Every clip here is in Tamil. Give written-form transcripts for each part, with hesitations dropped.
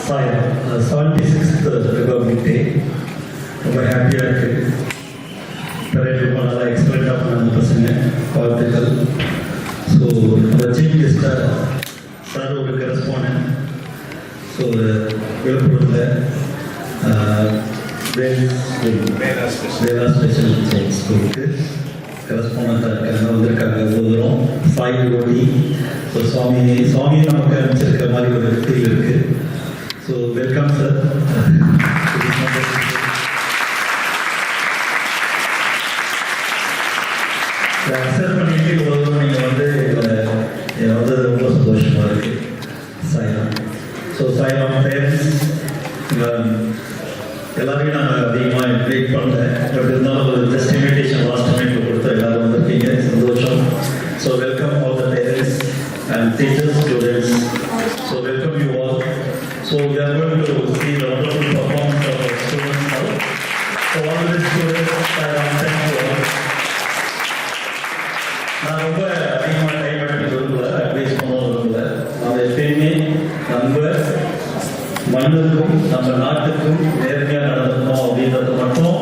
76th Republic Day. ரொம்ப ஹாப்பியாக இருக்குது. பரேட் ரொம்ப நல்லா எக்ஸலண்ட்டாக பண்ணாங்க பசங்க. வாழ்த்துக்கள். ஸோ அந்த சீஃப் கெஸ்ட்டாக சார் ஒரு கரஸ்பாண்டன்ட். ஸோ விழுப்புரத்தில் வேலா ஸ்பெஷல் ஸ்கூலுக்கு கரஸ்பாண்டண்ட்டாக இருக்காங்க, வந்திருக்காங்க. இவ்வளோ தூரம் சாய் ஓடி ஸோ சுவாமி நமக்கு அனுப்பிச்சிருக்க மாதிரி ஒரு ஃபீல் இருக்குது. So welcome sir. அக்செப்ட் பண்ணிட்டு இவ்வளோ தூரம் நீங்கள் வந்து ரொம்ப சந்தோஷமாக இருக்குது. சாய்ராம். ஸோ சாய்ராம் பேரண்ட்ஸ் எல்லாரையும் நாங்கள் அதிகமாக இன்வைட் பண்ணல, பட் இருந்தாலும் ஒரு ஜஸ்ட் இன்விடேஷன் லாஸ்ட் மினிட்ல கொடுத்து எல்லாரும் வந்திருக்கீங்க, சந்தோஷம். So welcome all the parents and teachers, students. So welcome you all. So we are going to see the wonderful performance of our students now. So all the students, thank you all. நான் ரொம்ப அதிகமாக டைம் எடுத்து விரும்பல, அட்வைஸ் பண்ண விரும்பல. நம்ம எப்பயுமே நம்ம மண்ணுக்கும் நம்ம நாட்டுக்கும் நேர்மையாக நடந்துக்கணும் அப்படின்றத மட்டும்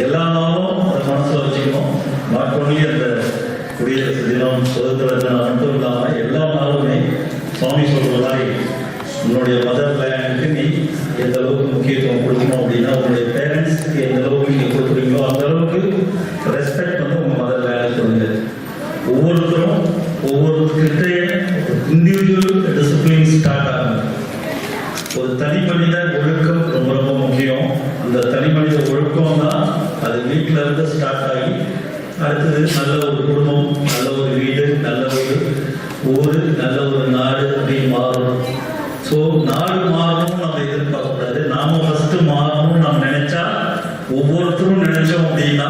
எல்லா நாளும் அதை மனசில் வச்சுக்கணும். நாட் ஒன்லி அந்த குடியரசு தினம், சுதந்திர தினம் மட்டும் இல்லாமல் எல்லா நாளுமே சுவாமி சொல்கிற மாதிரி உன்னுடைய மதர் லேண்டுக்கு நீ எந்த அளவுக்கு முக்கியத்துவம் கொடுக்கணும் அப்படின்னா உங்களுடைய பேரண்ட்ஸ்க்கு எந்த அளவுக்கு நீங்கள் கொடுக்குறீங்களோ அந்த அளவுக்கு ரெஸ்பெக்ட் வந்து உங்கள் மதர் லேண்டுக்கு கொடுங்க. ஒவ்வொருத்தரும் ஒவ்வொருத்தருக்கிட்டே இண்டிவிஜுவல் டிசிப்ளின் ஸ்டார்ட் ஆகும். ஒரு தனி மனித ஒழுக்கம் ரொம்ப ரொம்ப முக்கியம். அந்த தனி மனித ஒழுக்கம் தான் அது வீட்டில் இருந்து ஸ்டார்ட் ஆகி அடுத்தது நல்ல ஒரு குடும்பம், நல்ல ஒரு வீடு, நல்ல ஒரு ஊர், நல்ல ஒரு நாடு அப்படின்னு மாறணும். ஸோ நாடு மாறணும்னு நம்ம எதிர்பார்க்கக்கூடாது, நாம ஃபர்ஸ்ட் மாறணும்னு நம்ம நினைச்சா ஒவ்வொருத்தரும் நினைச்சோம் அப்படின்னா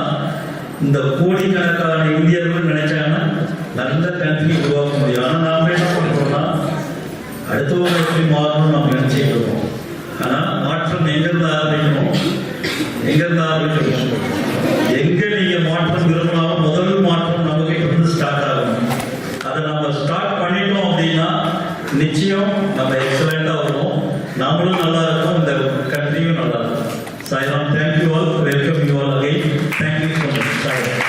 இந்த கோடிக்கணக்கான இந்தியர்கள் நினைச்சாங்கன்னா நல்ல கண்ட்ரி உருவாக்க முடியும். ஆனால் நாம என்ன பண்ணுறோம்னா அடுத்தவங்க எப்படி மாறணும்னு நம்ம நினைச்சிட்டு இருக்கோம். ஆனால் மாற்றம் எங்கிருந்து ஆரம்பிக்கணும்? எங்க நீங்க மாற்றம் விரும்பினாலும் முதல் மாற்றம் நம்ம கிட்ட இருந்து ஸ்டார்ட் ஆகணும். அதை நம்ம ஸ்டார்ட் பண்ணிட்டோம் அப்படின்னா நிச்சயம் நம்ம எக்ஸலண்டா வருவோம், நாமளும் நல்லா இருக்கும், இந்த கண்ட்ரியும் நல்லா இருக்கும். Sairam, thank you all, welcome you all again. Thank you so much.